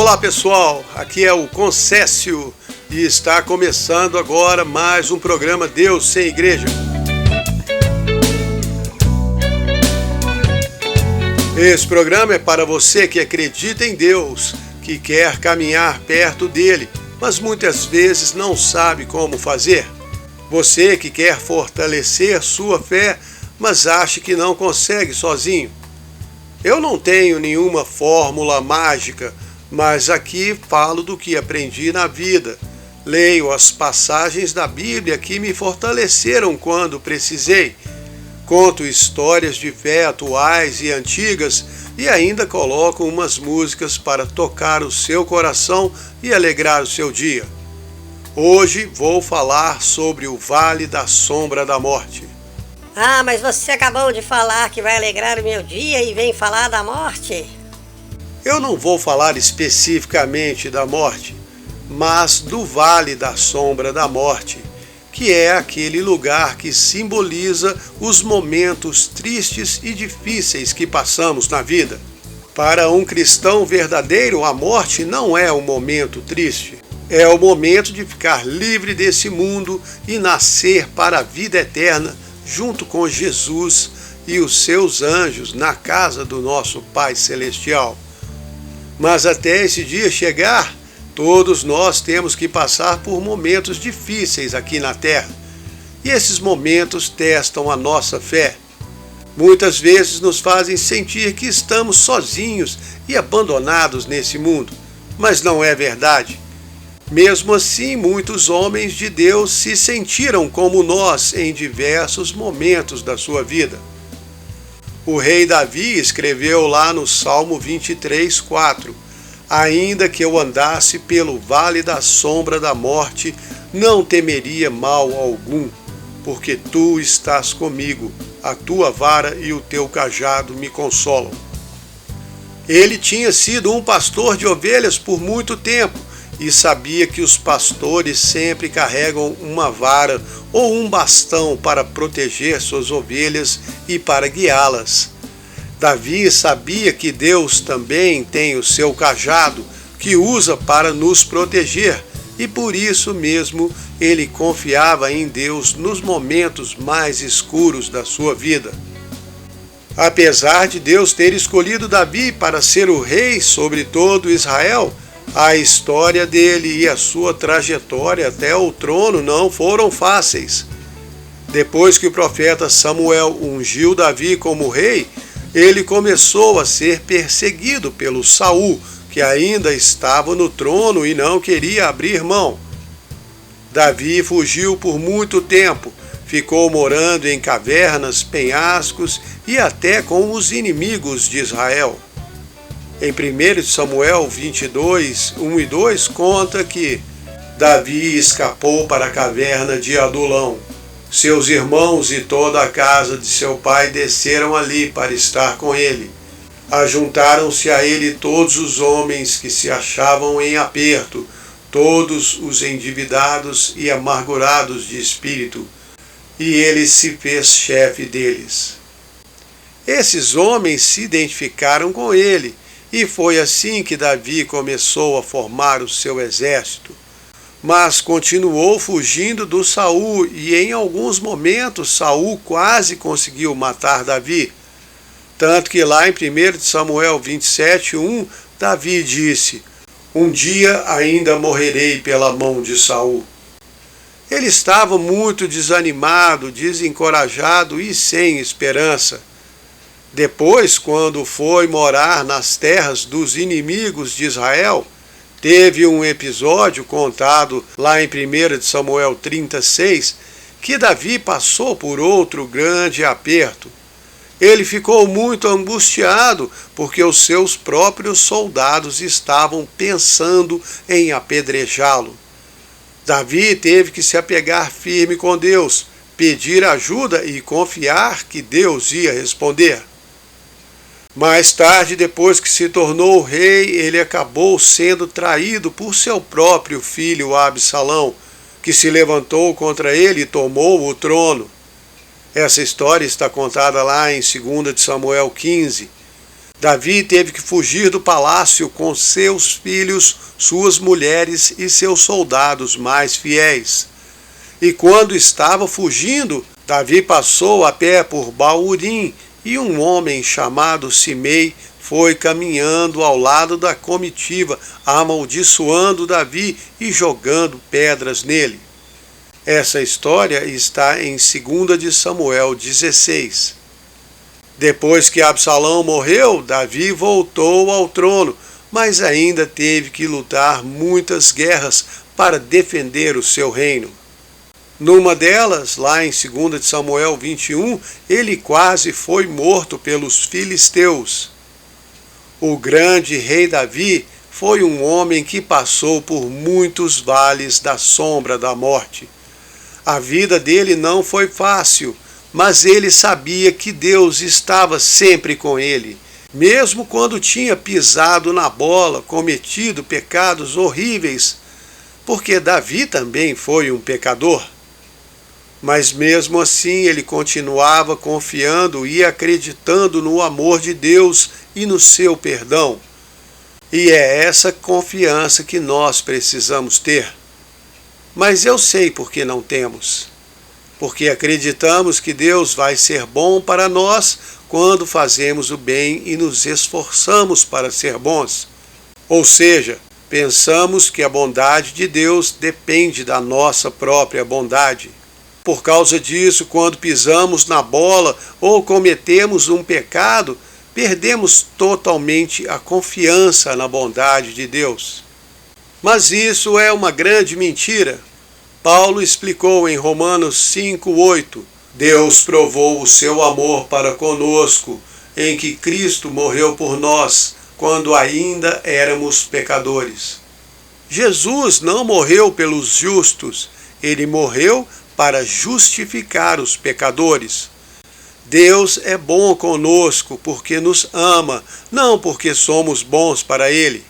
Olá pessoal, aqui é o Concécio e está começando agora mais um programa Deus sem Igreja. Esse programa é para você que acredita em Deus, que quer caminhar perto dele, mas muitas vezes não sabe como fazer. Você que quer fortalecer sua fé, mas acha que não consegue sozinho. Eu não tenho nenhuma fórmula mágica, mas aqui falo do que aprendi na vida. Leio as passagens da Bíblia que me fortaleceram quando precisei. Conto histórias de fé atuais e antigas e ainda coloco umas músicas para tocar o seu coração e alegrar o seu dia. Hoje vou falar sobre o Vale da Sombra da Morte. Ah, mas você acabou de falar que vai alegrar o meu dia e vem falar da morte? Eu não vou falar especificamente da morte, mas do Vale da Sombra da Morte, que é aquele lugar que simboliza os momentos tristes e difíceis que passamos na vida. Para um cristão verdadeiro, a morte não é um momento triste. É o momento de ficar livre desse mundo e nascer para a vida eterna junto com Jesus e os seus anjos na casa do nosso Pai Celestial. Mas até esse dia chegar, todos nós temos que passar por momentos difíceis aqui na Terra. E esses momentos testam a nossa fé. Muitas vezes nos fazem sentir que estamos sozinhos e abandonados nesse mundo. Mas não é verdade. Mesmo assim, muitos homens de Deus se sentiram como nós em diversos momentos da sua vida. O rei Davi escreveu lá no Salmo 23:4: Ainda que eu andasse pelo vale da sombra da morte, não temeria mal algum, porque tu estás comigo, a tua vara e o teu cajado me consolam. Ele tinha sido um pastor de ovelhas por muito tempo e sabia que os pastores sempre carregam uma vara ou um bastão para proteger suas ovelhas e para guiá-las. Davi sabia que Deus também tem o seu cajado, que usa para nos proteger, e por isso mesmo ele confiava em Deus nos momentos mais escuros da sua vida. Apesar de Deus ter escolhido Davi para ser o rei sobre todo Israel, a história dele e a sua trajetória até o trono não foram fáceis. Depois que o profeta Samuel ungiu Davi como rei, ele começou a ser perseguido pelo Saul, que ainda estava no trono e não queria abrir mão. Davi fugiu por muito tempo, ficou morando em cavernas, penhascos e até com os inimigos de Israel. Em 1 Samuel 22, 1 e 2 conta que Davi escapou para a caverna de Adulão. Seus irmãos e toda a casa de seu pai desceram ali para estar com ele. Ajuntaram-se a ele todos os homens que se achavam em aperto, todos os endividados e amargurados de espírito, e ele se fez chefe deles. Esses homens se identificaram com ele, e foi assim que Davi começou a formar o seu exército. Mas continuou fugindo do Saul e em alguns momentos Saul quase conseguiu matar Davi. Tanto que lá em 1 Samuel 27:1, Davi disse: Um dia ainda morrerei pela mão de Saul. Ele estava muito desanimado, desencorajado e sem esperança. Depois, quando foi morar nas terras dos inimigos de Israel, teve um episódio contado lá em 1 Samuel 36, que Davi passou por outro grande aperto. Ele ficou muito angustiado porque os seus próprios soldados estavam pensando em apedrejá-lo. Davi teve que se apegar firme com Deus, pedir ajuda e confiar que Deus ia responder. Mais tarde, depois que se tornou rei, ele acabou sendo traído por seu próprio filho Absalão, que se levantou contra ele e tomou o trono. Essa história está contada lá em 2 Samuel 15. Davi teve que fugir do palácio com seus filhos, suas mulheres e seus soldados mais fiéis. E quando estava fugindo, Davi passou a pé por Baúrim, e um homem chamado Simei foi caminhando ao lado da comitiva, amaldiçoando Davi e jogando pedras nele. Essa história está em 2 de Samuel 16. Depois que Absalão morreu, Davi voltou ao trono, mas ainda teve que lutar muitas guerras para defender o seu reino. Numa delas, lá em 2 de Samuel 21, ele quase foi morto pelos filisteus. O grande rei Davi foi um homem que passou por muitos vales da sombra da morte. A vida dele não foi fácil, mas ele sabia que Deus estava sempre com ele, mesmo quando tinha pisado na bola, cometido pecados horríveis, porque Davi também foi um pecador. Mas mesmo assim ele continuava confiando e acreditando no amor de Deus e no seu perdão. E é essa confiança que nós precisamos ter. Mas eu sei por que não temos. Porque acreditamos que Deus vai ser bom para nós quando fazemos o bem e nos esforçamos para ser bons. Ou seja, pensamos que a bondade de Deus depende da nossa própria bondade. Por causa disso, quando pisamos na bola ou cometemos um pecado, perdemos totalmente a confiança na bondade de Deus. Mas isso é uma grande mentira. Paulo explicou em Romanos 5:8: Deus provou o seu amor para conosco, em que Cristo morreu por nós, quando ainda éramos pecadores. Jesus não morreu pelos justos, ele morreu para justificar os pecadores. Deus é bom conosco porque nos ama, não porque somos bons para Ele.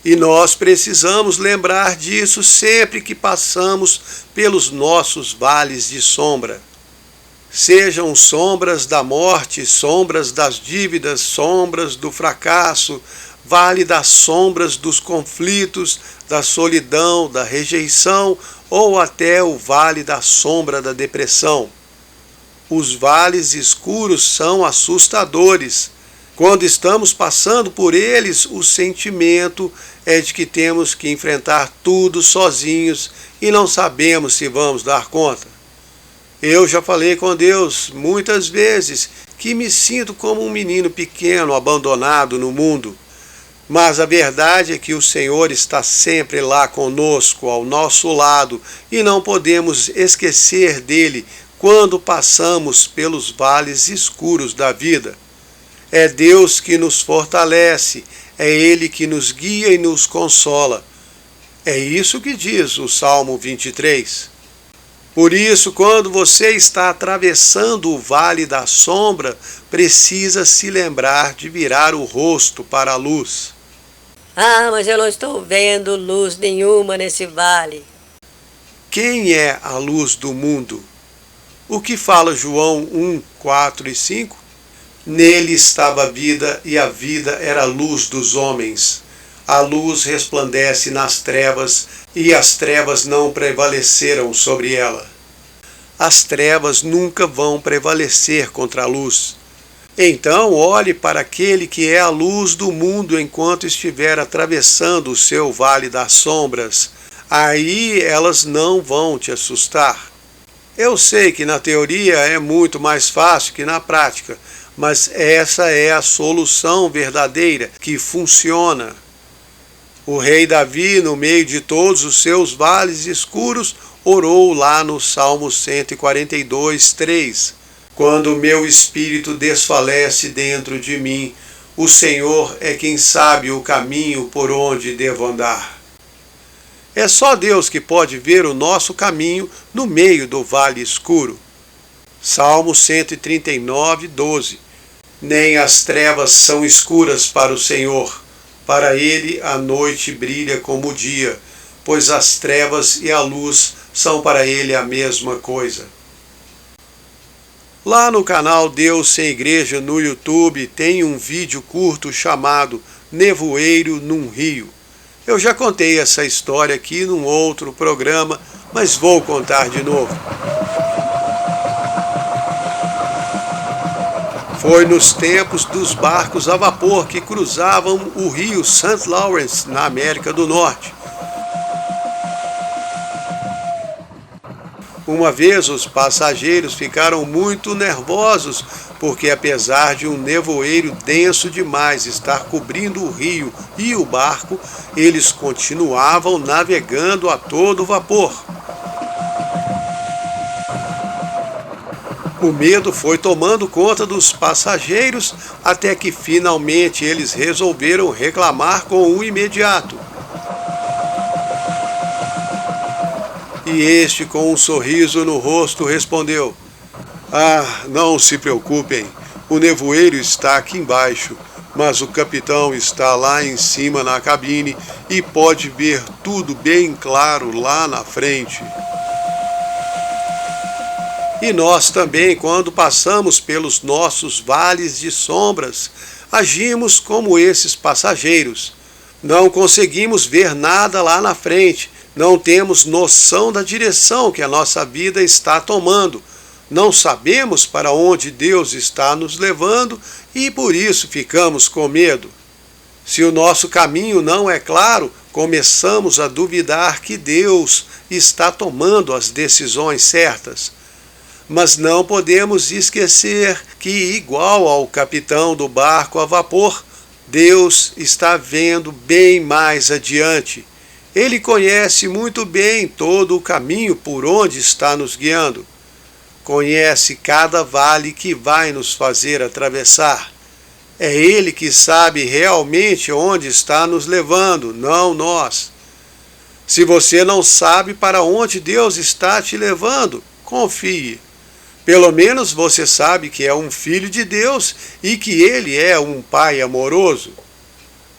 E nós precisamos lembrar disso sempre que passamos pelos nossos vales de sombra. Sejam sombras da morte, sombras das dívidas, sombras do fracasso, vale das sombras dos conflitos, da solidão, da rejeição, ou até o vale da sombra da depressão. Os vales escuros são assustadores. Quando estamos passando por eles, o sentimento é de que temos que enfrentar tudo sozinhos e não sabemos se vamos dar conta. Eu já falei com Deus muitas vezes que me sinto como um menino pequeno abandonado no mundo. Mas a verdade é que o Senhor está sempre lá conosco, ao nosso lado, e não podemos esquecer dele quando passamos pelos vales escuros da vida. É Deus que nos fortalece, é Ele que nos guia e nos consola. É isso que diz o Salmo 23. Por isso, quando você está atravessando o vale da sombra, precisa se lembrar de virar o rosto para a luz. Ah, mas eu não estou vendo luz nenhuma nesse vale. Quem é a luz do mundo? O que fala João 1, 4 e 5? Nele estava a vida, e a vida era a luz dos homens. A luz resplandece nas trevas, e as trevas não prevaleceram sobre ela. As trevas nunca vão prevalecer contra a luz. Então olhe para aquele que é a luz do mundo enquanto estiver atravessando o seu vale das sombras. Aí elas não vão te assustar. Eu sei que na teoria é muito mais fácil que na prática, mas essa é a solução verdadeira que funciona. O rei Davi, no meio de todos os seus vales escuros, orou lá no Salmo 142, 3. Quando o meu espírito desfalece dentro de mim, o Senhor é quem sabe o caminho por onde devo andar. É só Deus que pode ver o nosso caminho no meio do vale escuro. Salmo 139, 12. Nem as trevas são escuras para o Senhor. Para ele a noite brilha como o dia, pois as trevas e a luz são para ele a mesma coisa. Lá no canal Deus Sem Igreja no YouTube tem um vídeo curto chamado Nevoeiro num Rio. Eu já contei essa história aqui num outro programa, mas vou contar de novo. Foi nos tempos dos barcos a vapor que cruzavam o rio St. Lawrence, na América do Norte. Uma vez os passageiros ficaram muito nervosos, porque apesar de um nevoeiro denso demais estar cobrindo o rio e o barco, eles continuavam navegando a todo vapor. O medo foi tomando conta dos passageiros até que finalmente eles resolveram reclamar com o imediato. E este, com um sorriso no rosto, respondeu: "Ah, não se preocupem, o nevoeiro está aqui embaixo, mas o capitão está lá em cima na cabine e pode ver tudo bem claro lá na frente." E nós também, quando passamos pelos nossos vales de sombras, agimos como esses passageiros. Não conseguimos ver nada lá na frente, não temos noção da direção que a nossa vida está tomando, não sabemos para onde Deus está nos levando e por isso ficamos com medo. Se o nosso caminho não é claro, começamos a duvidar que Deus está tomando as decisões certas. Mas não podemos esquecer que, igual ao capitão do barco a vapor, Deus está vendo bem mais adiante. Ele conhece muito bem todo o caminho por onde está nos guiando. Conhece cada vale que vai nos fazer atravessar. É Ele que sabe realmente onde está nos levando, não nós. Se você não sabe para onde Deus está te levando, confie. Pelo menos você sabe que é um filho de Deus e que Ele é um Pai amoroso.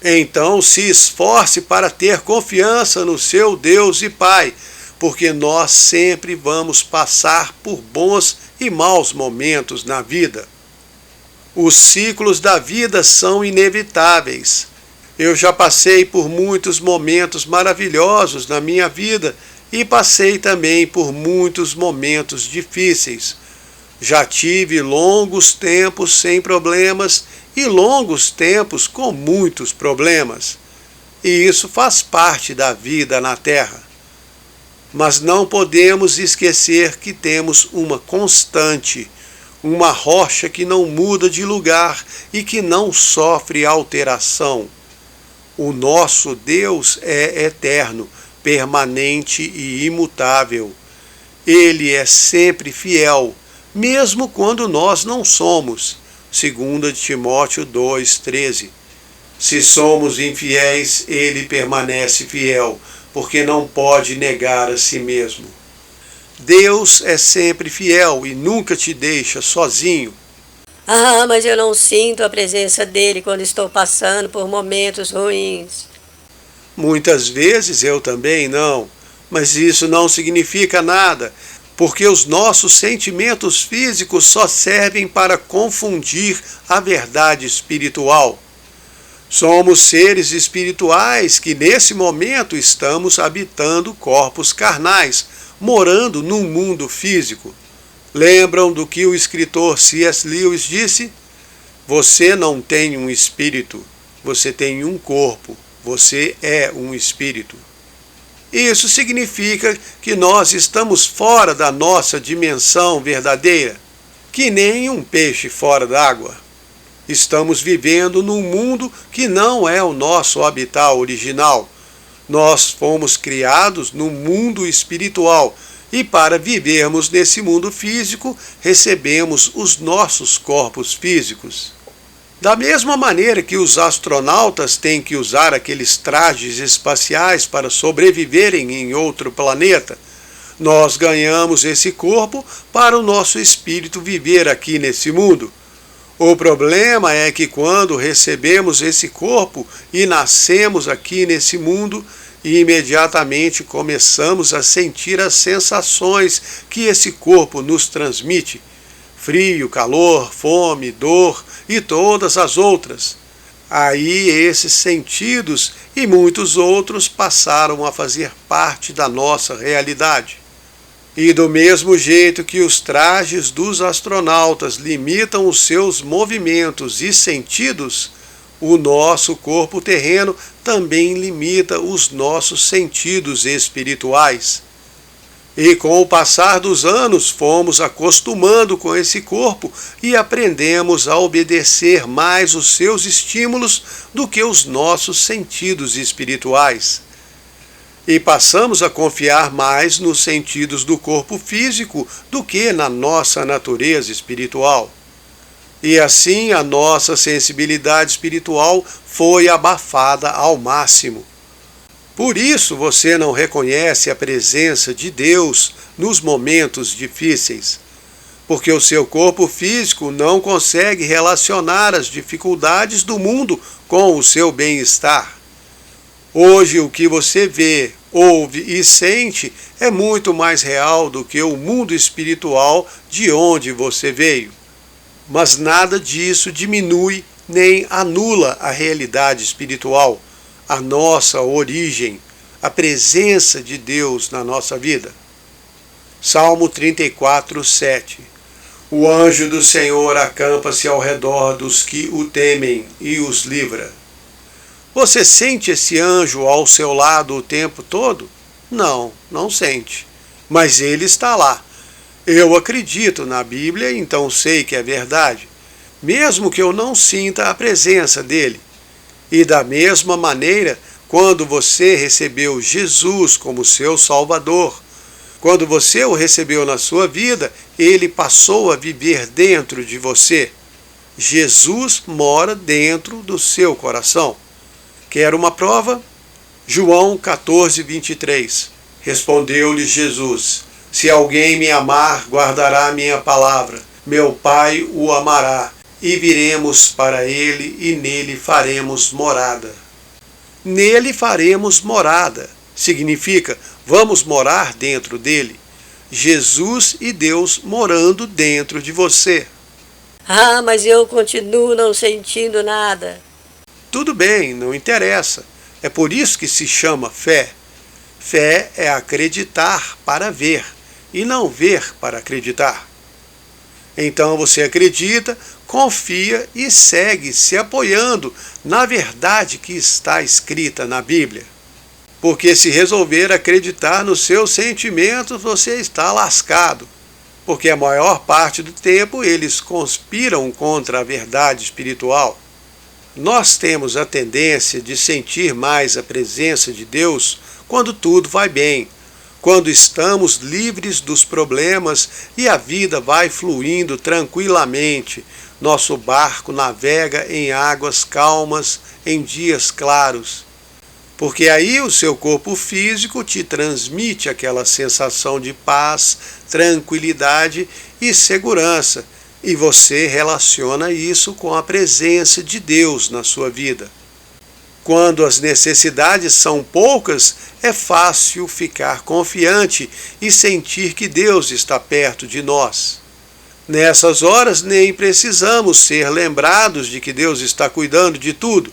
Então se esforce para ter confiança no seu Deus e Pai, porque nós sempre vamos passar por bons e maus momentos na vida. Os ciclos da vida são inevitáveis. Eu já passei por muitos momentos maravilhosos na minha vida e passei também por muitos momentos difíceis. Já tive longos tempos sem problemas e longos tempos com muitos problemas. E isso faz parte da vida na Terra. Mas não podemos esquecer que temos uma constante, uma rocha que não muda de lugar e que não sofre alteração. O nosso Deus é eterno, permanente e imutável. Ele é sempre fiel, mesmo quando nós não somos. 2 Timóteo 2,13. Se somos infiéis, ele permanece fiel, porque não pode negar a si mesmo. Deus é sempre fiel e nunca te deixa sozinho. Ah, mas eu não sinto a presença dele quando estou passando por momentos ruins. Muitas vezes eu também não, mas isso não significa nada, porque os nossos sentimentos físicos só servem para confundir a verdade espiritual. Somos seres espirituais que nesse momento estamos habitando corpos carnais, morando num mundo físico. Lembram do que o escritor C.S. Lewis disse? Você não tem um espírito, você tem um corpo, você é um espírito. Isso significa que nós estamos fora da nossa dimensão verdadeira, que nem um peixe fora d'água. Estamos vivendo num mundo que não é o nosso habitat original. Nós fomos criados no mundo espiritual e para vivermos nesse mundo físico, recebemos os nossos corpos físicos. Da mesma maneira que os astronautas têm que usar aqueles trajes espaciais para sobreviverem em outro planeta, nós ganhamos esse corpo para o nosso espírito viver aqui nesse mundo. O problema é que quando recebemos esse corpo e nascemos aqui nesse mundo, imediatamente começamos a sentir as sensações que esse corpo nos transmite. frio, calor, fome, dor e todas as outras. Aí esses sentidos e muitos outros passaram a fazer parte da nossa realidade. E do mesmo jeito que os trajes dos astronautas limitam os seus movimentos e sentidos, o nosso corpo terreno também limita os nossos sentidos espirituais. E com o passar dos anos fomos acostumando com esse corpo e aprendemos a obedecer mais os seus estímulos do que os nossos sentidos espirituais. E passamos a confiar mais nos sentidos do corpo físico do que na nossa natureza espiritual. E assim a nossa sensibilidade espiritual foi abafada ao máximo. Por isso você não reconhece a presença de Deus nos momentos difíceis, porque o seu corpo físico não consegue relacionar as dificuldades do mundo com o seu bem-estar. Hoje o que você vê, ouve e sente é muito mais real do que o mundo espiritual de onde você veio. Mas nada disso diminui nem anula a realidade espiritual, a nossa origem, a presença de Deus na nossa vida. Salmo 34, 7. O anjo do Senhor acampa-se ao redor dos que o temem e os livra. Você sente esse anjo ao seu lado o tempo todo? Não, não sente. Mas ele está lá. Eu acredito na Bíblia, então sei que é verdade, mesmo que eu não sinta a presença dele. E da mesma maneira, quando você recebeu Jesus como seu Salvador, quando você o recebeu na sua vida, ele passou a viver dentro de você. Jesus mora dentro do seu coração. Quer uma prova? João 14, 23. Respondeu-lhe Jesus: Se alguém me amar, guardará a minha palavra. Meu Pai o amará, e viremos para ele, e nele faremos morada. Nele faremos morada. Significa, vamos morar dentro dele. Jesus e Deus morando dentro de você. Ah, mas eu continuo não sentindo nada. Tudo bem, não interessa. É por isso que se chama fé. Fé é acreditar para ver, e não ver para acreditar. Então você acredita, confia e segue se apoiando na verdade que está escrita na Bíblia. Porque se resolver acreditar nos seus sentimentos, você está lascado. Porque a maior parte do tempo eles conspiram contra a verdade espiritual. Nós temos a tendência de sentir mais a presença de Deus quando tudo vai bem, quando estamos livres dos problemas e a vida vai fluindo tranquilamente. Nosso barco navega em águas calmas, em dias claros. Porque aí o seu corpo físico te transmite aquela sensação de paz, tranquilidade e segurança, e você relaciona isso com a presença de Deus na sua vida. Quando as necessidades são poucas, é fácil ficar confiante e sentir que Deus está perto de nós. Nessas horas nem precisamos ser lembrados de que Deus está cuidando de tudo.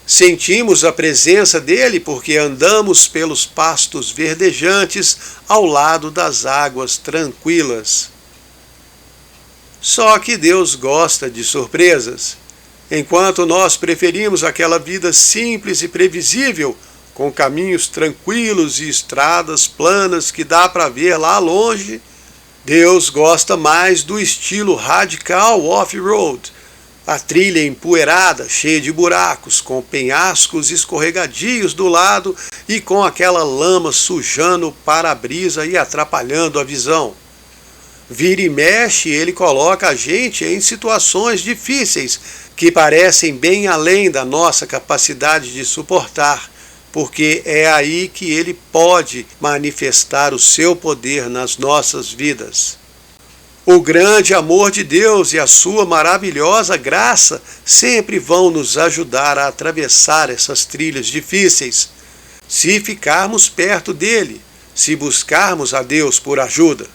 Sentimos a presença dele porque andamos pelos pastos verdejantes ao lado das águas tranquilas. Só que Deus gosta de surpresas. Enquanto nós preferimos aquela vida simples e previsível, com caminhos tranquilos e estradas planas que dá para ver lá longe, Deus gosta mais do estilo radical off-road, a trilha empoeirada, cheia de buracos, com penhascos escorregadios do lado e com aquela lama sujando o para-brisa e atrapalhando a visão. Vira e mexe, ele coloca a gente em situações difíceis que parecem bem além da nossa capacidade de suportar, porque é aí que ele pode manifestar o seu poder nas nossas vidas. O grande amor de Deus e a sua maravilhosa graça sempre vão nos ajudar a atravessar essas trilhas difíceis, se ficarmos perto dele, se buscarmos a Deus por ajuda.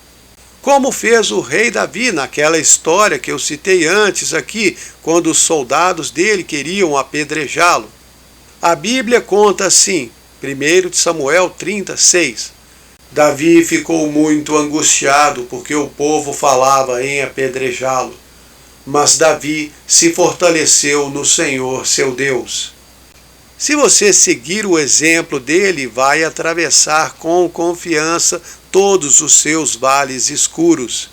como fez o rei Davi naquela história que eu citei antes aqui, quando os soldados dele queriam apedrejá-lo. A Bíblia conta assim, 1 Samuel 36. Davi ficou muito angustiado porque o povo falava em apedrejá-lo. Mas Davi se fortaleceu no Senhor seu Deus. Se você seguir o exemplo dele, vai atravessar com confiança todos os seus vales escuros.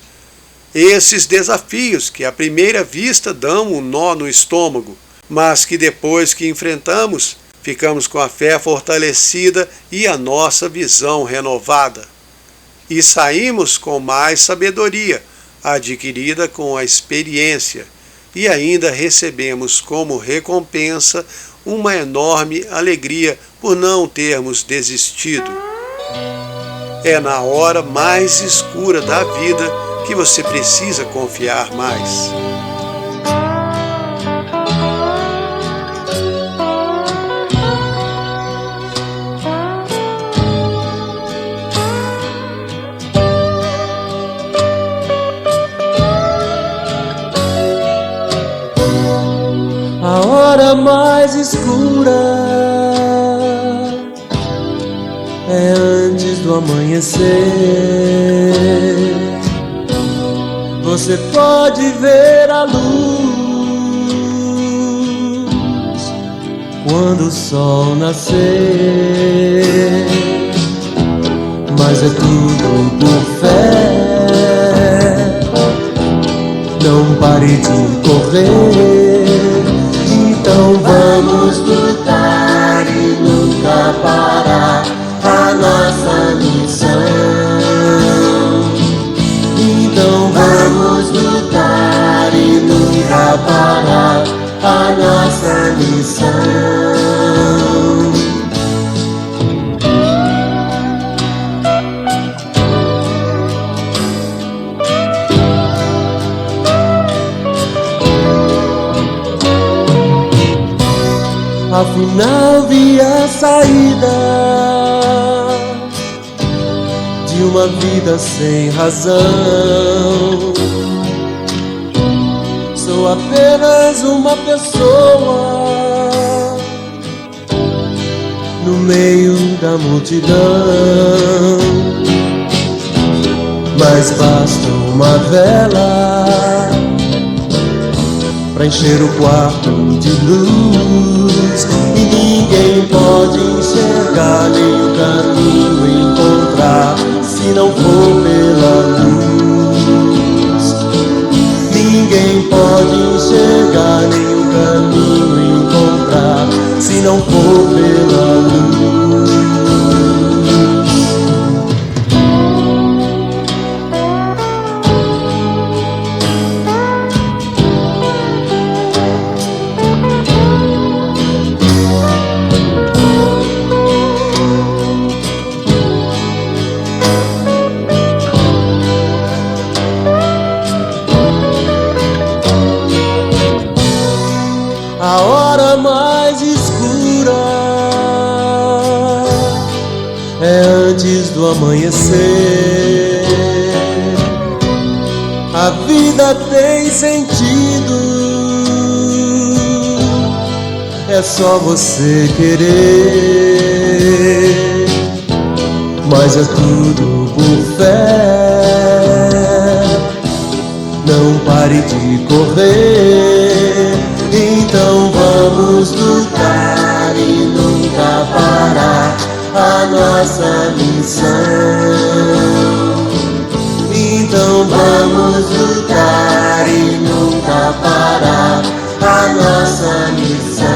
Esses desafios que à primeira vista dão um nó no estômago, mas que depois que enfrentamos, ficamos com a fé fortalecida e a nossa visão renovada. E saímos com mais sabedoria, adquirida com a experiência, e ainda recebemos como recompensa uma enorme alegria por não termos desistido. É na hora mais escura da vida que você precisa confiar mais. A hora mais escura é antes do amanhecer. Você pode ver a luz quando o sol nascer, mas é tudo por fé. Não pare de correr. Então vamos lutar e nunca parar a nossa missão. Então vamos lutar e nunca parar a nossa missão. Afinal vi a saída de uma vida sem razão. Sou apenas uma pessoa no meio da multidão, mas basta uma vela pra encher o quarto de luz, e ninguém pode enxergar nem o caminho encontrar se não for pela luz. Ninguém pode enxergar nem o caminho encontrar se não for pela luz. A hora mais escura é antes do amanhecer. A vida tem sentido, é só você querer, mas é tudo por fé. Não pare de correr. Então vamos lutar e nunca parar a nossa missão. Então vamos lutar e nunca parar a nossa missão.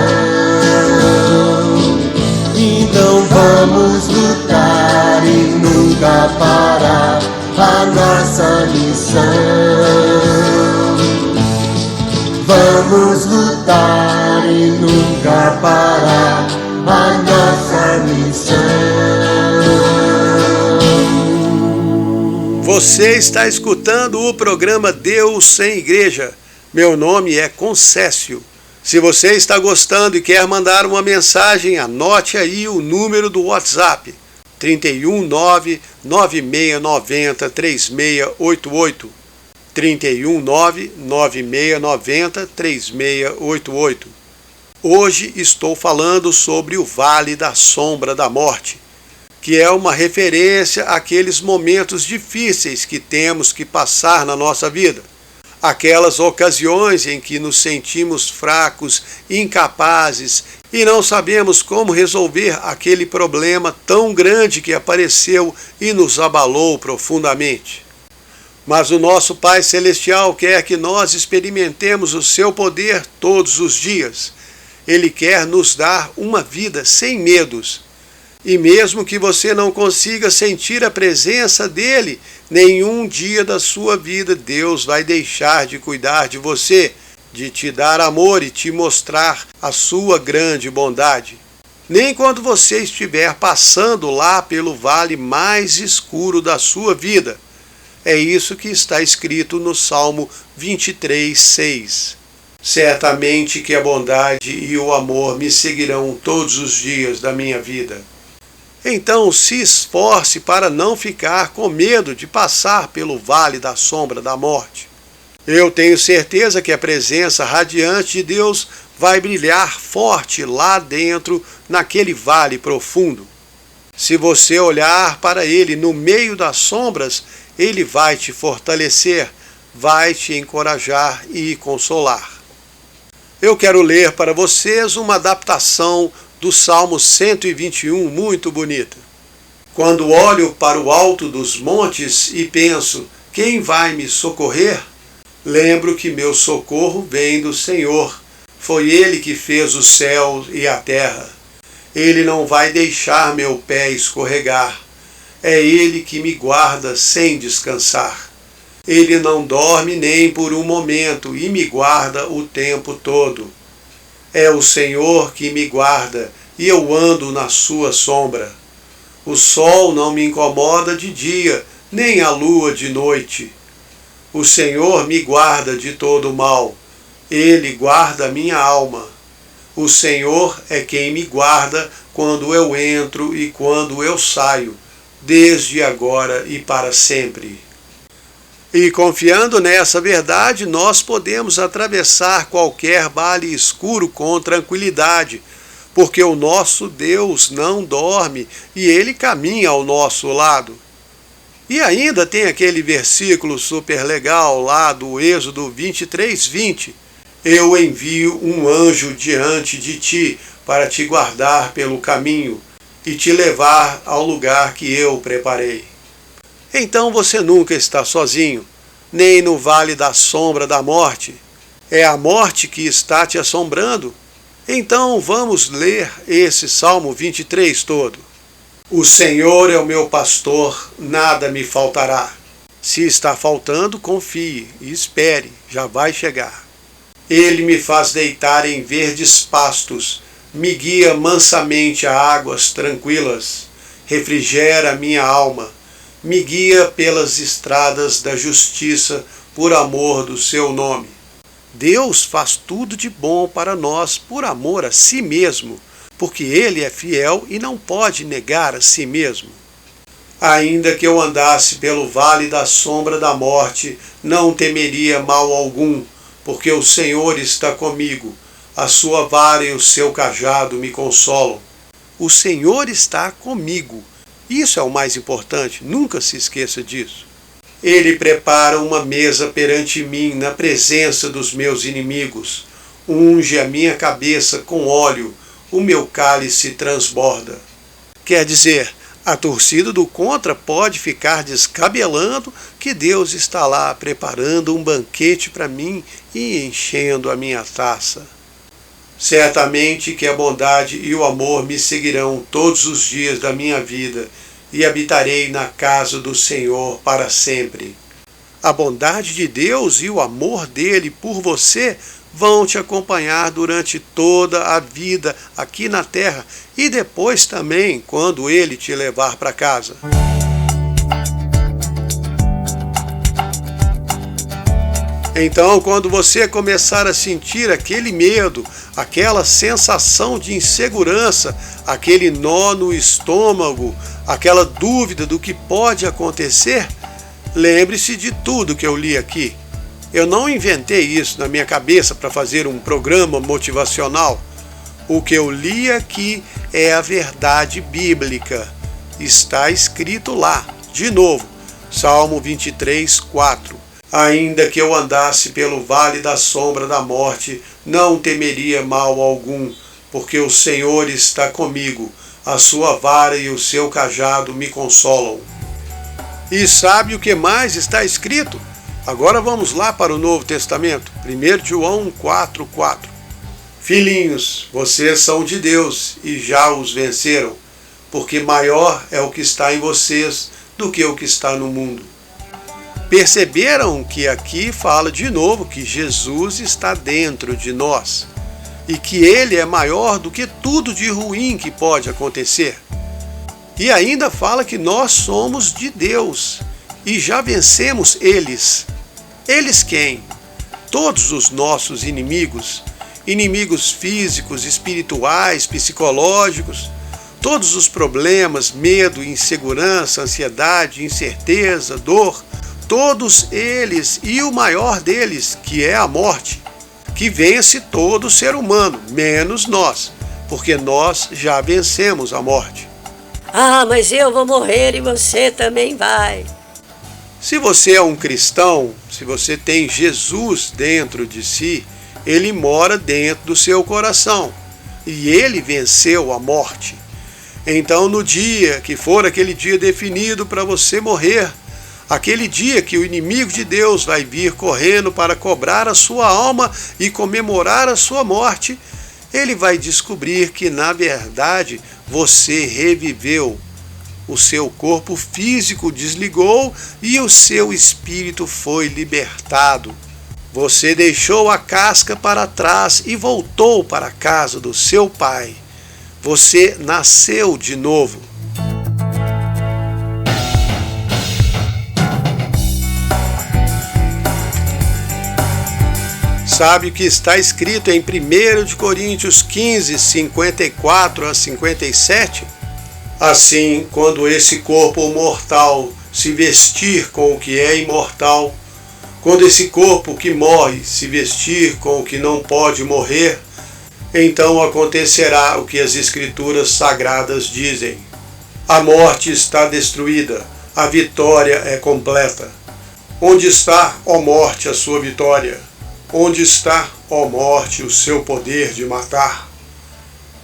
Então vamos lutar e nunca parar a nossa missão. Vamos lutar e nunca parar a nossa missão. Você está escutando o programa Deus sem Igreja. Meu nome é Concécio. Se você está gostando e quer mandar uma mensagem, anote aí o número do WhatsApp. 319-9690-3688. 319-9690-3688. Hoje estou falando sobre o Vale da Sombra da Morte, que é uma referência àqueles momentos difíceis que temos que passar na nossa vida. Aquelas ocasiões em que nos sentimos fracos, incapazes e não sabemos como resolver aquele problema tão grande que apareceu e nos abalou profundamente. Mas o nosso Pai Celestial quer que nós experimentemos o seu poder todos os dias. Ele quer nos dar uma vida sem medos. E mesmo que você não consiga sentir a presença dele, nenhum dia da sua vida Deus vai deixar de cuidar de você, de te dar amor e te mostrar a sua grande bondade. Nem quando você estiver passando lá pelo vale mais escuro da sua vida. É isso que está escrito no Salmo 23:6. Certamente que a bondade e o amor me seguirão todos os dias da minha vida. Então se esforce para não ficar com medo de passar pelo vale da sombra da morte. Eu tenho certeza que a presença radiante de Deus vai brilhar forte lá dentro, naquele vale profundo. Se você olhar para ele no meio das sombras, ele vai te fortalecer, vai te encorajar e consolar. Eu quero ler para vocês uma adaptação do Salmo 121, muito bonita. Quando olho para o alto dos montes e penso, quem vai me socorrer? Lembro que meu socorro vem do Senhor. Foi Ele que fez o céu e a terra. Ele não vai deixar meu pé escorregar. É Ele que me guarda sem descansar. Ele não dorme nem por um momento e me guarda o tempo todo. É o Senhor que me guarda e eu ando na sua sombra. O sol não me incomoda de dia, nem a lua de noite. O Senhor me guarda de todo mal. Ele guarda minha alma. O Senhor é quem me guarda quando eu entro e quando eu saio, desde agora e para sempre. E confiando nessa verdade, nós podemos atravessar qualquer vale escuro com tranquilidade, porque o nosso Deus não dorme e Ele caminha ao nosso lado. E ainda tem aquele versículo super legal lá do Êxodo 23:20. Eu envio um anjo diante de ti para te guardar pelo caminho e te levar ao lugar que eu preparei. Então você nunca está sozinho, nem no vale da sombra da morte. É a morte que está te assombrando. Então vamos ler esse Salmo 23 todo. O Senhor é o meu pastor, nada me faltará. Se está faltando, confie e espere, já vai chegar. Ele me faz deitar em verdes pastos, me guia mansamente a águas tranquilas, refrigera minha alma, me guia pelas estradas da justiça por amor do seu nome. Deus faz tudo de bom para nós por amor a si mesmo, porque Ele é fiel e não pode negar a si mesmo. Ainda que eu andasse pelo vale da sombra da morte, não temeria mal algum, porque o Senhor está comigo, a sua vara e o seu cajado me consolam. O Senhor está comigo. Isso é o mais importante, nunca se esqueça disso. Ele prepara uma mesa perante mim na presença dos meus inimigos. Unge a minha cabeça com óleo, o meu cálice transborda. Quer dizer, a torcida do contra pode ficar descabelando que Deus está lá preparando um banquete para mim e enchendo a minha taça. Certamente que a bondade e o amor me seguirão todos os dias da minha vida e habitarei na casa do Senhor para sempre. A bondade de Deus e o amor dele por você vão te acompanhar durante toda a vida aqui na terra e depois também quando ele te levar para casa. Então, quando você começar a sentir aquele medo, aquela sensação de insegurança, aquele nó no estômago, aquela dúvida do que pode acontecer, lembre-se de tudo que eu li aqui. Eu não inventei isso na minha cabeça para fazer um programa motivacional. O que eu li aqui é a verdade bíblica. Está escrito lá. De novo, Salmo 23, 4. Ainda que eu andasse pelo vale da sombra da morte, não temeria mal algum, porque o Senhor está comigo, a sua vara e o seu cajado me consolam. E sabe o que mais está escrito? Agora vamos lá para o Novo Testamento, 1 João 4,4. Filhinhos, vocês são de Deus e já os venceram, porque maior é o que está em vocês do que o que está no mundo. Perceberam que aqui fala de novo que Jesus está dentro de nós e que Ele é maior do que tudo de ruim que pode acontecer. E ainda fala que nós somos de Deus e já vencemos eles. Eles quem? Todos os nossos inimigos, inimigos físicos, espirituais, psicológicos, todos os problemas, medo, insegurança, ansiedade, incerteza, dor, todos eles e o maior deles, que é a morte, que vence todo ser humano, menos nós, porque nós já vencemos a morte. Ah, mas eu vou morrer e você também vai. Se você é um cristão, se você tem Jesus dentro de si, Ele mora dentro do seu coração e Ele venceu a morte. Então, no dia que for aquele dia definido para você morrer, aquele dia que o inimigo de Deus vai vir correndo para cobrar a sua alma e comemorar a sua morte, ele vai descobrir que, na verdade, você reviveu. O seu corpo físico desligou e o seu espírito foi libertado. Você deixou a casca para trás e voltou para a casa do seu pai. Você nasceu de novo. Sabe o que está escrito em 1 Coríntios 15, 54 a 57? Assim, quando esse corpo mortal se vestir com o que é imortal, quando esse corpo que morre se vestir com o que não pode morrer, então acontecerá o que as Escrituras Sagradas dizem. A morte está destruída, a vitória é completa. Onde está, ó morte, a sua vitória? Onde está, ó morte, o seu poder de matar?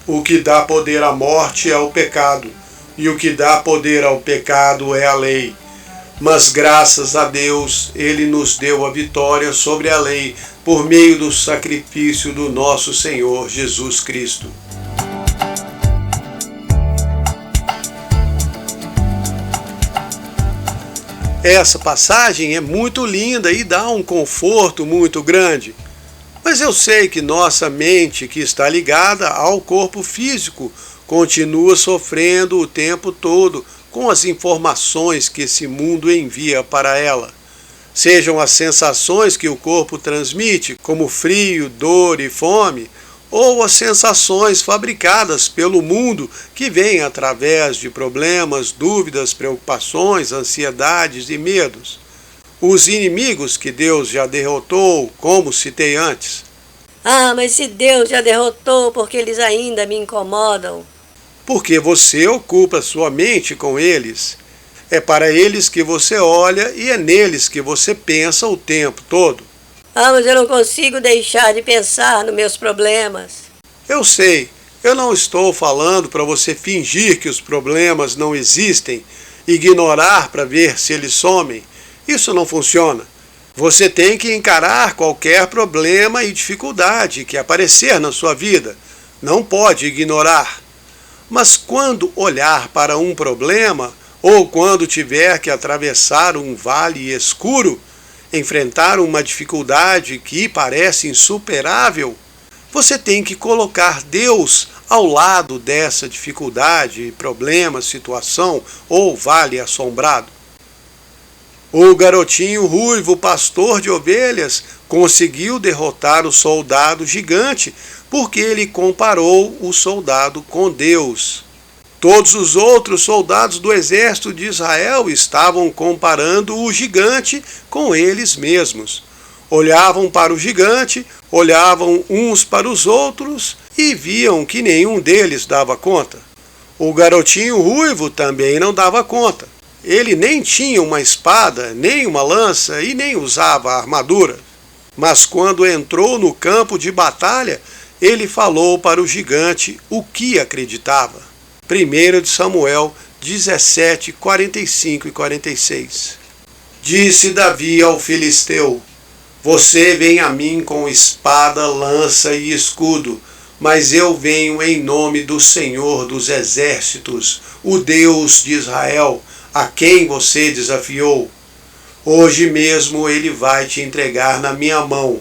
O que dá poder à morte é o pecado, e o que dá poder ao pecado é a lei. Mas graças a Deus, Ele nos deu a vitória sobre a lei, por meio do sacrifício do nosso Senhor Jesus Cristo. Essa passagem é muito linda e dá um conforto muito grande. Mas eu sei que nossa mente, que está ligada ao corpo físico, continua sofrendo o tempo todo com as informações que esse mundo envia para ela. Sejam as sensações que o corpo transmite, como frio, dor e fome, ou as sensações fabricadas pelo mundo que vêm através de problemas, dúvidas, preocupações, ansiedades e medos. Os inimigos que Deus já derrotou, como citei antes. Ah, mas se Deus já derrotou, porque eles ainda me incomodam? Porque você ocupa sua mente com eles. É para eles que você olha e é neles que você pensa o tempo todo. Ah, mas eu não consigo deixar de pensar nos meus problemas. Eu sei, eu não estou falando para você fingir que os problemas não existem, ignorar para ver se eles somem. Isso não funciona. Você tem que encarar qualquer problema e dificuldade que aparecer na sua vida. Não pode ignorar. Mas quando olhar para um problema, ou quando tiver que atravessar um vale escuro, enfrentar uma dificuldade que parece insuperável, você tem que colocar Deus ao lado dessa dificuldade, problema, situação ou vale assombrado. O garotinho ruivo, pastor de ovelhas, conseguiu derrotar o soldado gigante porque ele comparou o soldado com Deus. Todos os outros soldados do exército de Israel estavam comparando o gigante com eles mesmos. Olhavam para o gigante, olhavam uns para os outros e viam que nenhum deles dava conta. O garotinho ruivo também não dava conta. Ele nem tinha uma espada, nem uma lança e nem usava armadura. Mas quando entrou no campo de batalha, ele falou para o gigante o que acreditava. 1 Samuel 17, 45 e 46. Disse Davi ao filisteu: Você vem a mim com espada, lança e escudo, mas eu venho em nome do Senhor dos Exércitos, o Deus de Israel, a quem você desafiou. Hoje mesmo ele vai te entregar na minha mão.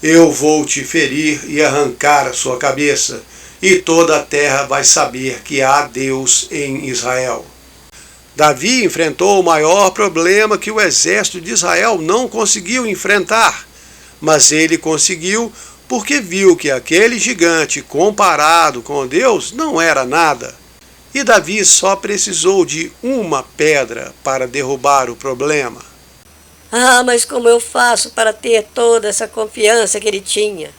Eu vou te ferir e arrancar a sua cabeça, e toda a terra vai saber que há Deus em Israel. Davi enfrentou o maior problema que o exército de Israel não conseguiu enfrentar, mas ele conseguiu porque viu que aquele gigante comparado com Deus não era nada. E Davi só precisou de uma pedra para derrubar o problema. Ah, mas como eu faço para ter toda essa confiança que ele tinha?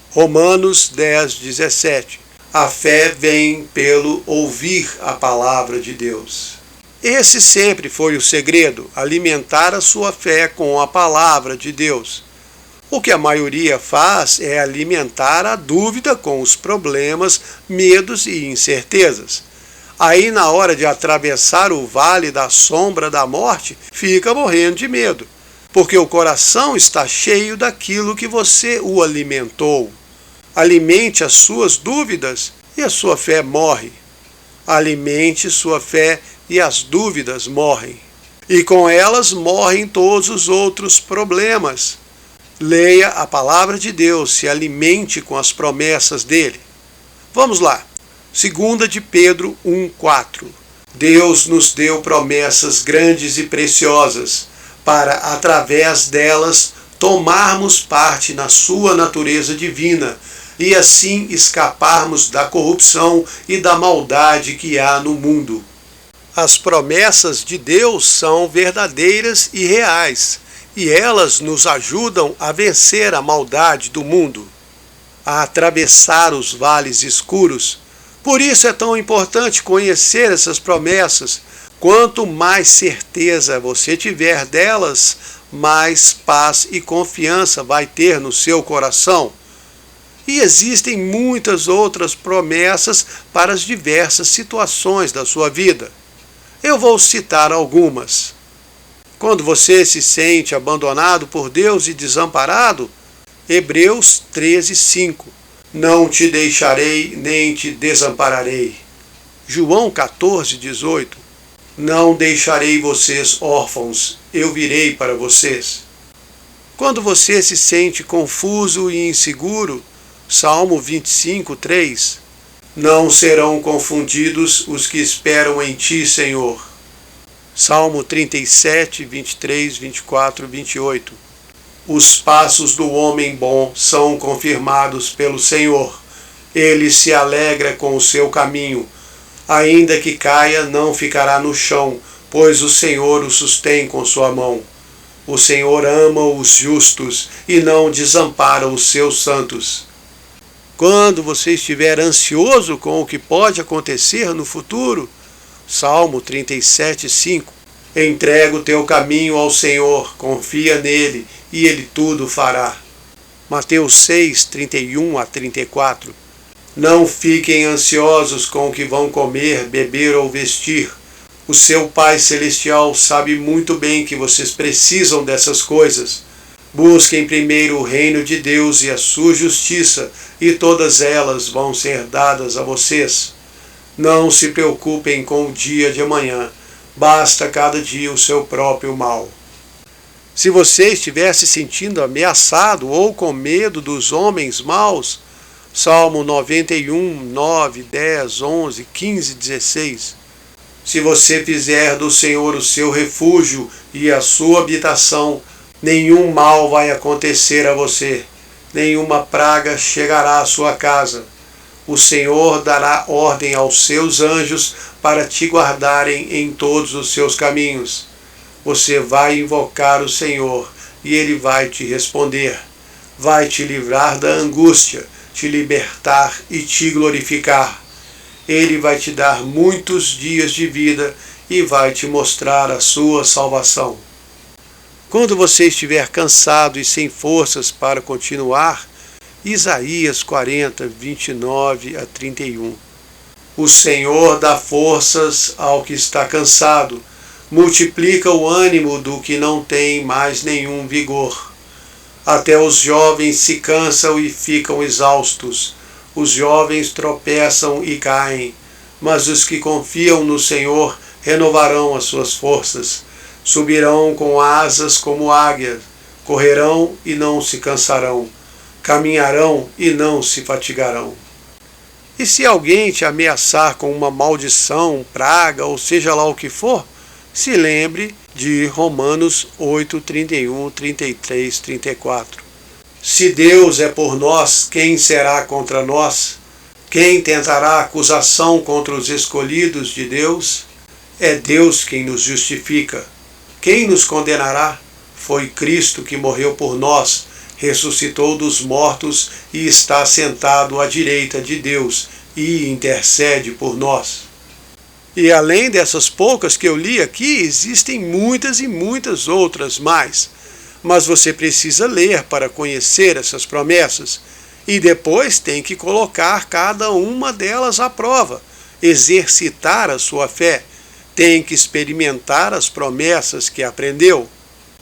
Romanos 10, 17. A fé vem pelo ouvir a palavra de Deus. Esse sempre foi o segredo, alimentar a sua fé com a palavra de Deus. O que a maioria faz é alimentar a dúvida com os problemas, medos e incertezas. Aí, na hora de atravessar o vale da sombra da morte, fica morrendo de medo, porque o coração está cheio daquilo que você o alimentou. Alimente as suas dúvidas e a sua fé morre. Alimente sua fé e as dúvidas morrem. E com elas morrem todos os outros problemas. Leia a palavra de Deus, se alimente com as promessas dele. Vamos lá. 2 de Pedro 1,4. Deus nos deu promessas grandes e preciosas, para, através delas, tomarmos parte na sua natureza divina e assim escaparmos da corrupção e da maldade que há no mundo. As promessas de Deus são verdadeiras e reais, e elas nos ajudam a vencer a maldade do mundo, a atravessar os vales escuros. Por isso é tão importante conhecer essas promessas. Quanto mais certeza você tiver delas, mais paz e confiança vai ter no seu coração. E existem muitas outras promessas para as diversas situações da sua vida. Eu vou citar algumas. Quando você se sente abandonado por Deus e desamparado, Hebreus 13:5. Não te deixarei nem te desampararei. João 14:18. Não deixarei vocês órfãos, eu virei para vocês. Quando você se sente confuso e inseguro, Salmo 25:3. Não serão confundidos os que esperam em ti, Senhor. Salmo 37, 23, 24, 28. Os passos do homem bom são confirmados pelo Senhor. Ele se alegra com o seu caminho. Ainda que caia, não ficará no chão, pois o Senhor o sustém com sua mão. O Senhor ama os justos e não desampara os seus santos. Quando você estiver ansioso com o que pode acontecer no futuro, Salmo 37:5. Entrega o teu caminho ao Senhor, confia nele e ele tudo fará. Mateus 6:31 a 34. Não fiquem ansiosos com o que vão comer, beber ou vestir. O seu Pai Celestial sabe muito bem que vocês precisam dessas coisas. Busquem primeiro o reino de Deus e a sua justiça, e todas elas vão ser dadas a vocês. Não se preocupem com o dia de amanhã, basta cada dia o seu próprio mal. Se você estiver se sentindo ameaçado ou com medo dos homens maus, Salmo 91, 9, 10, 11, 15, 16. Se você fizer do Senhor o seu refúgio e a sua habitação, nenhum mal vai acontecer a você, nenhuma praga chegará à sua casa. O Senhor dará ordem aos seus anjos para te guardarem em todos os seus caminhos. Você vai invocar o Senhor e Ele vai te responder. Vai te livrar da angústia, te libertar e te glorificar. Ele vai te dar muitos dias de vida e vai te mostrar a sua salvação. Quando você estiver cansado e sem forças para continuar, Isaías 40, 29 a 31. O Senhor dá forças ao que está cansado, multiplica o ânimo do que não tem mais nenhum vigor. Até os jovens se cansam e ficam exaustos, os jovens tropeçam e caem, mas os que confiam no Senhor renovarão as suas forças, subirão com asas como águias, correrão e não se cansarão, caminharão e não se fatigarão. E se alguém te ameaçar com uma maldição, praga, ou seja lá o que for, se lembre de Romanos 8, 31, 33, 34. Se Deus é por nós, quem será contra nós? Quem tentará acusação contra os escolhidos de Deus? É Deus quem nos justifica. Quem nos condenará? Foi Cristo que morreu por nós, ressuscitou dos mortos e está sentado à direita de Deus e intercede por nós. E além dessas poucas que eu li aqui, existem muitas e muitas outras mais. Mas você precisa ler para conhecer essas promessas. E depois tem que colocar cada uma delas à prova, exercitar a sua fé. Tem que experimentar as promessas que aprendeu.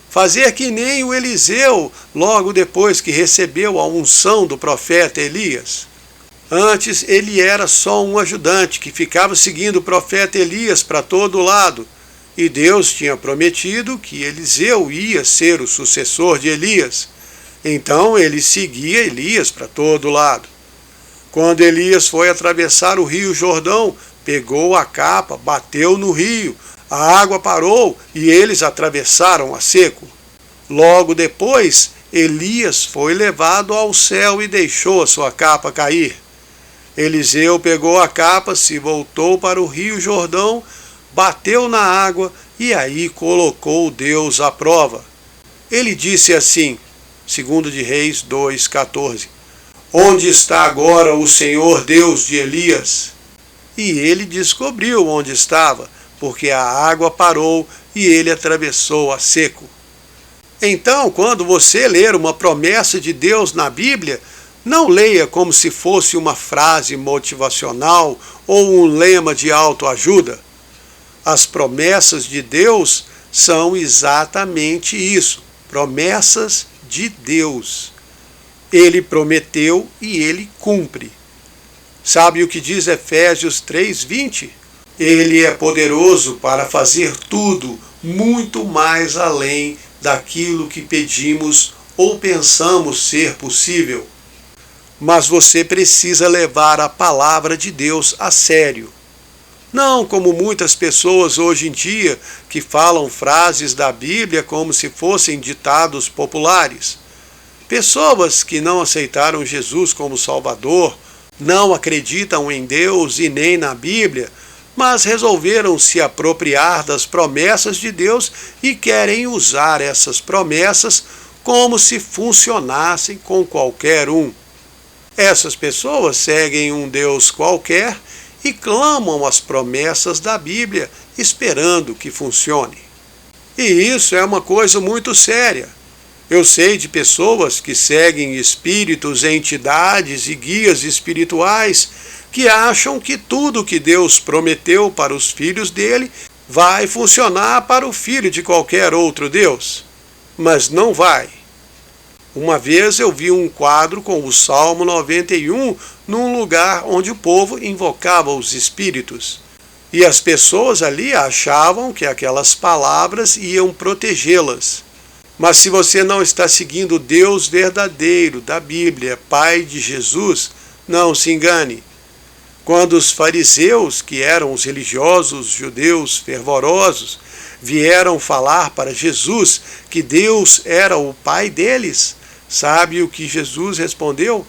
Fazer que nem o Eliseu, logo depois que recebeu a unção do profeta Elias. Antes ele era só um ajudante que ficava seguindo o profeta Elias para todo lado. E Deus tinha prometido que Eliseu ia ser o sucessor de Elias. Então ele seguia Elias para todo lado. Quando Elias foi atravessar o rio Jordão, pegou a capa, bateu no rio, a água parou e eles atravessaram a seco. Logo depois, Elias foi levado ao céu e deixou a sua capa cair. Eliseu pegou a capa, se voltou para o rio Jordão, bateu na água e aí colocou Deus à prova. Ele disse assim, 2 de Reis 2,14, onde está agora o Senhor Deus de Elias? E ele descobriu onde estava, porque a água parou e ele atravessou a seco. Então, quando você ler uma promessa de Deus na Bíblia, não leia como se fosse uma frase motivacional ou um lema de autoajuda. As promessas de Deus são exatamente isso, promessas de Deus. Ele prometeu e ele cumpre. Sabe o que diz Efésios 3:20? Ele é poderoso para fazer tudo, muito mais além daquilo que pedimos ou pensamos ser possível. Mas você precisa levar a palavra de Deus a sério. Não como muitas pessoas hoje em dia que falam frases da Bíblia como se fossem ditados populares. Pessoas que não aceitaram Jesus como Salvador, não acreditam em Deus e nem na Bíblia, mas resolveram se apropriar das promessas de Deus e querem usar essas promessas como se funcionassem com qualquer um. Essas pessoas seguem um Deus qualquer e clamam as promessas da Bíblia, esperando que funcione. E isso é uma coisa muito séria. Eu sei de pessoas que seguem espíritos, entidades e guias espirituais que acham que tudo que Deus prometeu para os filhos dele vai funcionar para o filho de qualquer outro Deus. Mas não vai. Uma vez eu vi um quadro com o Salmo 91 num lugar onde o povo invocava os espíritos. E as pessoas ali achavam que aquelas palavras iam protegê-las. Mas se você não está seguindo o Deus verdadeiro da Bíblia, Pai de Jesus, não se engane. Quando os fariseus, que eram os religiosos judeus fervorosos, vieram falar para Jesus que Deus era o Pai deles, sabe o que Jesus respondeu?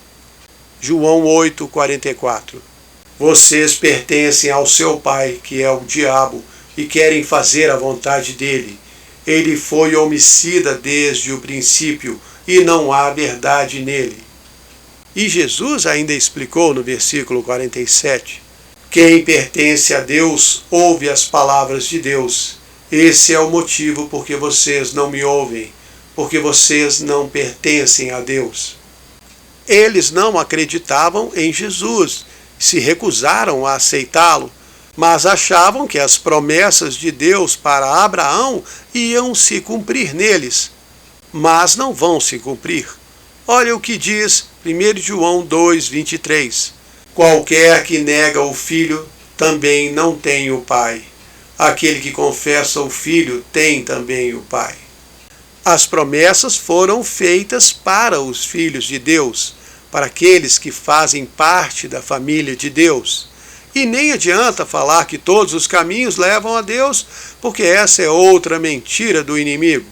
João 8,44. Vocês pertencem ao seu pai, que é o diabo, e querem fazer a vontade dele. Ele foi homicida desde o princípio, e não há verdade nele. E Jesus ainda explicou no versículo 47, quem pertence a Deus ouve as palavras de Deus. Esse é o motivo porque vocês não me ouvem, porque vocês não pertencem a Deus. Eles não acreditavam em Jesus, se recusaram a aceitá-lo, mas achavam que as promessas de Deus para Abraão iam se cumprir neles, mas não vão se cumprir. Olha o que diz 1 João 2,23. Qualquer que nega o Filho também não tem o Pai. Aquele que confessa o Filho tem também o Pai. As promessas foram feitas para os filhos de Deus, para aqueles que fazem parte da família de Deus. E nem adianta falar que todos os caminhos levam a Deus, porque essa é outra mentira do inimigo.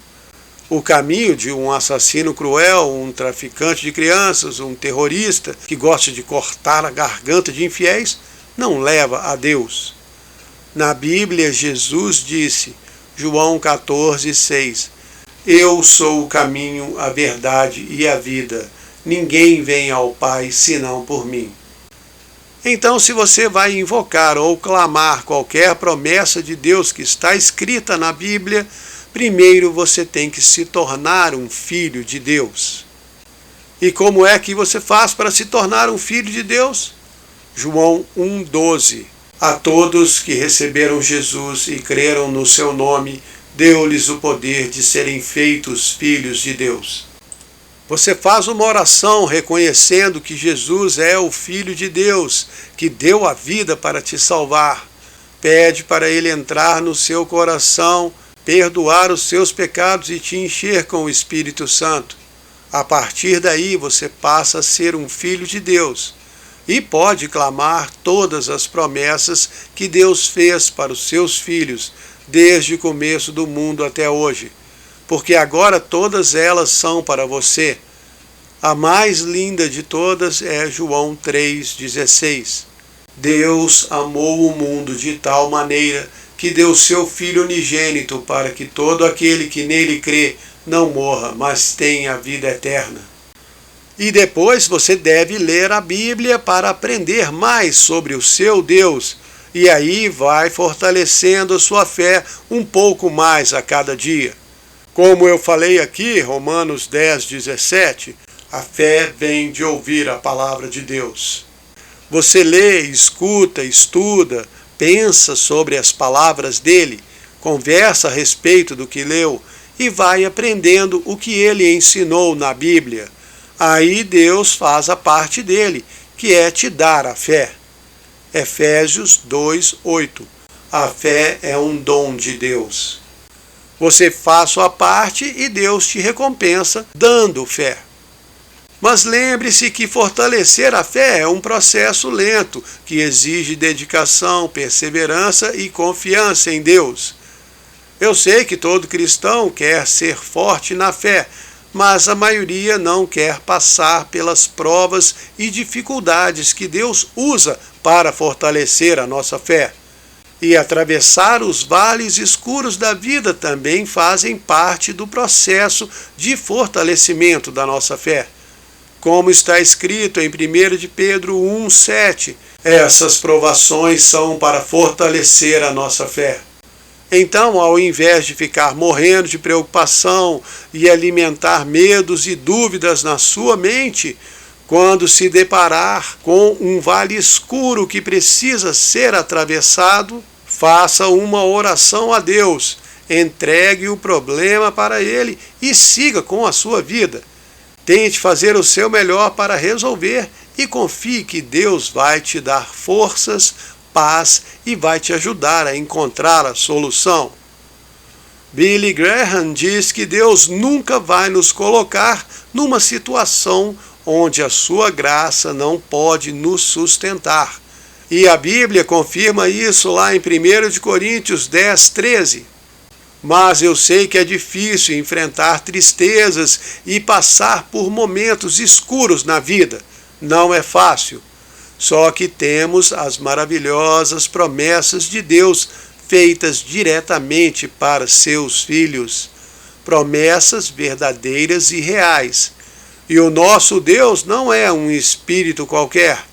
O caminho de um assassino cruel, um traficante de crianças, um terrorista que gosta de cortar a garganta de infiéis, não leva a Deus. Na Bíblia, Jesus disse, João 14,6, eu sou o caminho, a verdade e a vida. Ninguém vem ao Pai senão por mim. Então, se você vai invocar ou clamar qualquer promessa de Deus que está escrita na Bíblia, primeiro você tem que se tornar um filho de Deus. E como é que você faz para se tornar um filho de Deus? João 1,12. A todos que receberam Jesus e creram no seu nome, deu-lhes o poder de serem feitos filhos de Deus. Você faz uma oração reconhecendo que Jesus é o Filho de Deus, que deu a vida para te salvar. Pede para Ele entrar no seu coração, perdoar os seus pecados e te encher com o Espírito Santo. A partir daí você passa a ser um filho de Deus e pode clamar todas as promessas que Deus fez para os seus filhos desde o começo do mundo até hoje, porque agora todas elas são para você. A mais linda de todas é João 3,16. Deus amou o mundo de tal maneira que deu seu Filho unigênito para que todo aquele que nele crê não morra, mas tenha a vida eterna. E depois você deve ler a Bíblia para aprender mais sobre o seu Deus, e aí vai fortalecendo a sua fé um pouco mais a cada dia. Como eu falei aqui, Romanos 10,17, a fé vem de ouvir a palavra de Deus. Você lê, escuta, estuda, pensa sobre as palavras dele, conversa a respeito do que leu e vai aprendendo o que ele ensinou na Bíblia. Aí Deus faz a parte dele, que é te dar a fé. Efésios 2,8. A fé é um dom de Deus. Você faz sua parte e Deus te recompensa dando fé. Mas lembre-se que fortalecer a fé é um processo lento, que exige dedicação, perseverança e confiança em Deus. Eu sei que todo cristão quer ser forte na fé, mas a maioria não quer passar pelas provas e dificuldades que Deus usa para fortalecer a nossa fé. E atravessar os vales escuros da vida também fazem parte do processo de fortalecimento da nossa fé. Como está escrito em 1 de Pedro 1,7, essas provações são para fortalecer a nossa fé. Então, ao invés de ficar morrendo de preocupação e alimentar medos e dúvidas na sua mente, quando se deparar com um vale escuro que precisa ser atravessado, faça uma oração a Deus, entregue o problema para Ele e siga com a sua vida. Tente fazer o seu melhor para resolver e confie que Deus vai te dar forças, paz e vai te ajudar a encontrar a solução. Billy Graham diz que Deus nunca vai nos colocar numa situação onde a sua graça não pode nos sustentar. E a Bíblia confirma isso lá em 1 de Coríntios 10, 13. Mas eu sei que é difícil enfrentar tristezas e passar por momentos escuros na vida. Não é fácil. Só que temos as maravilhosas promessas de Deus feitas diretamente para seus filhos. Promessas verdadeiras e reais. E o nosso Deus não é um espírito qualquer.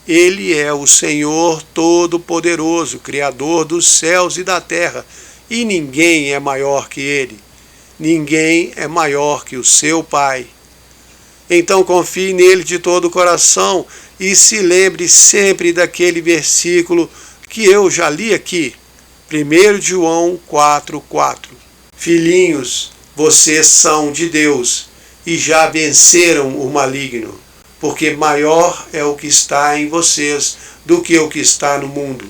Ele é o Senhor Todo-Poderoso, Criador dos céus e da terra, e ninguém é maior que Ele. Ninguém é maior que o seu Pai. Então confie nele de todo o coração e se lembre sempre daquele versículo que eu já li aqui, 1 João 4,4. Filhinhos, vocês são de Deus e já venceram o maligno, porque maior é o que está em vocês do que o que está no mundo.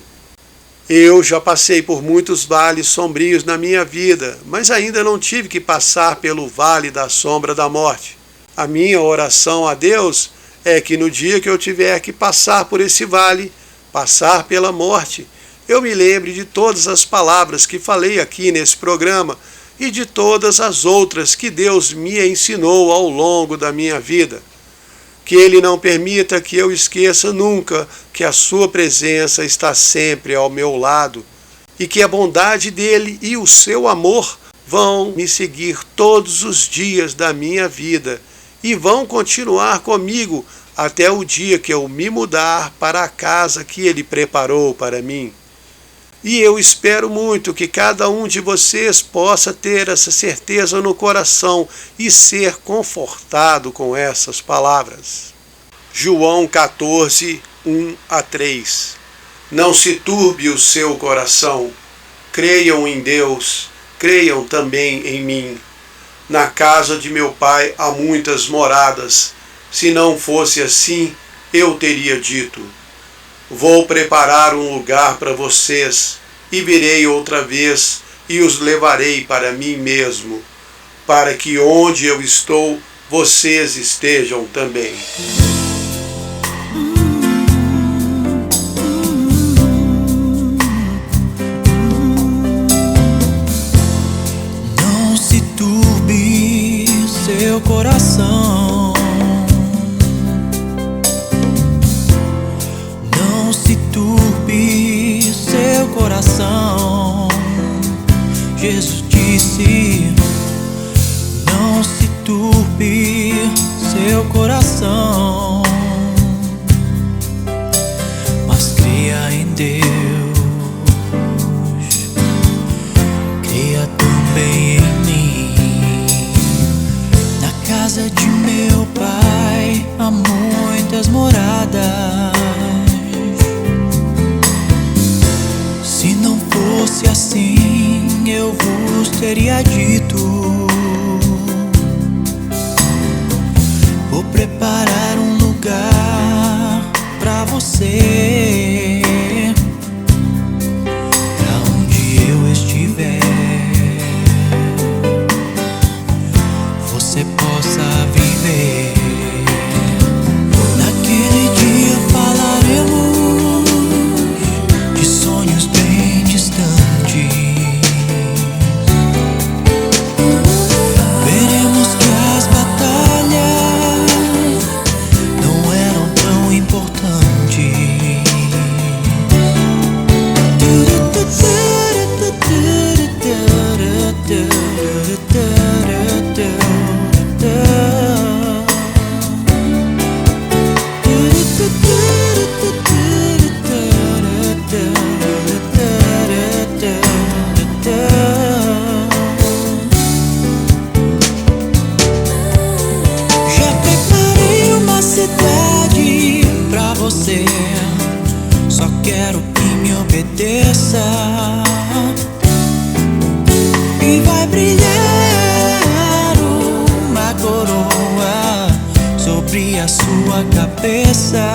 Eu já passei por muitos vales sombrios na minha vida, mas ainda não tive que passar pelo vale da sombra da morte. A minha oração a Deus é que no dia que eu tiver que passar por esse vale, passar pela morte, eu me lembre de todas as palavras que falei aqui nesse programa e de todas as outras que Deus me ensinou ao longo da minha vida. Que Ele não permita que eu esqueça nunca que a sua presença está sempre ao meu lado e que a bondade dele e o seu amor vão me seguir todos os dias da minha vida e vão continuar comigo até o dia que eu me mudar para a casa que Ele preparou para mim. E eu espero muito que cada um de vocês possa ter essa certeza no coração e ser confortado com essas palavras. João 14, 1 a 3. Não se turbe o seu coração. Creiam em Deus, creiam também em mim. Na casa de meu Pai há muitas moradas. Se não fosse assim, eu teria dito: vou preparar um lugar para vocês, e virei outra vez, e os levarei para mim mesmo, para que onde eu estou, vocês estejam também. Não se turbe seu coração. Não se turbe seu coração. Jesus disse: não se turbe seu coração, mas creia em Deus, creia também em mim. Na casa de meu Pai há muitas moradas. Se não fosse assim, eu vos teria dito: vou preparar um lugar pra você, pra onde eu estiver, você possa viver. Naquele dia falaremos de sonhos bem distantes. Veremos que as batalhas não eram tão importantes. Já preparei uma cidade pra você, só quero que me obedeça. E vai brilhar uma coroa sobre a sua cabeça.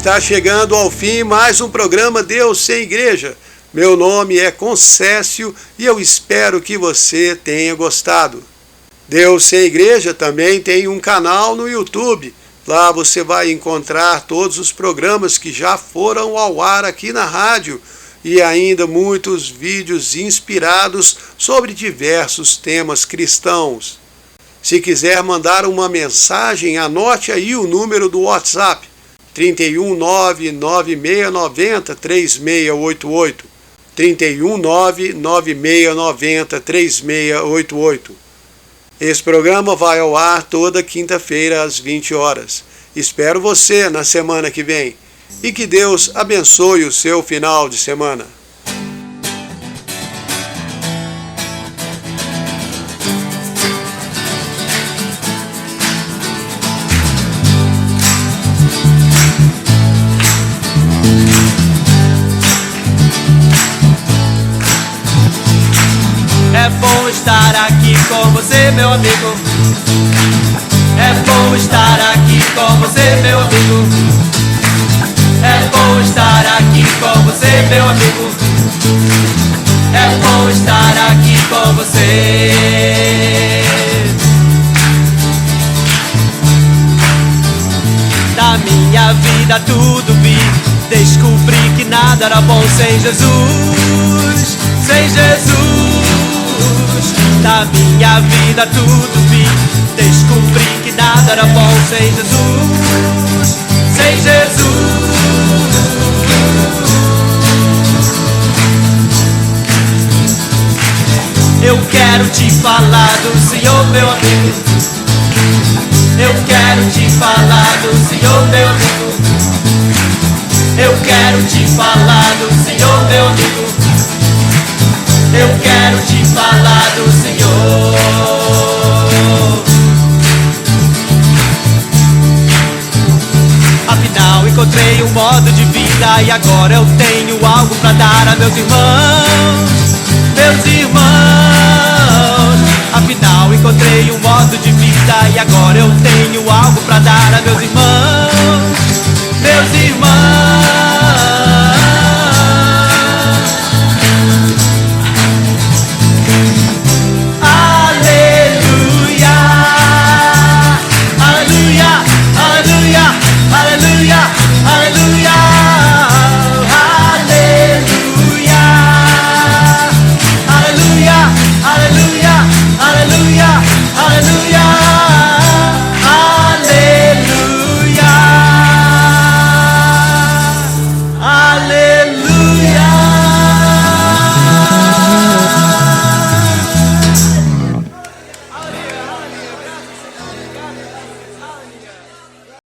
Está chegando ao fim mais um programa Deus Sem Igreja. Meu nome é Concécio e eu espero que você tenha gostado. Deus Sem Igreja também tem um canal no YouTube. Lá você vai encontrar todos os programas que já foram ao ar aqui na rádio e ainda muitos vídeos inspirados sobre diversos temas cristãos. Se quiser mandar uma mensagem, anote aí o número do WhatsApp, 31996903688, 31996903688. Esse programa vai ao ar toda quinta-feira às 20 horas. Espero você na semana que vem e que Deus abençoe o seu final de semana. É bom estar aqui com você, meu amigo. É bom estar aqui com você, meu amigo. É bom estar aqui com você, meu amigo. É bom estar aqui com você. Na minha vida tudo vi, descobri que nada era bom sem Jesus. Sem Jesus. Na minha vida tudo vi, descobri que nada era bom sem Jesus. Sem Jesus. Eu quero te falar do Senhor, meu amigo. Eu quero te falar do Senhor, meu amigo. Eu quero te falar do Senhor, meu amigo. Eu quero te falar do Senhor. Afinal encontrei um modo de vida e agora eu tenho algo pra dar a meus irmãos.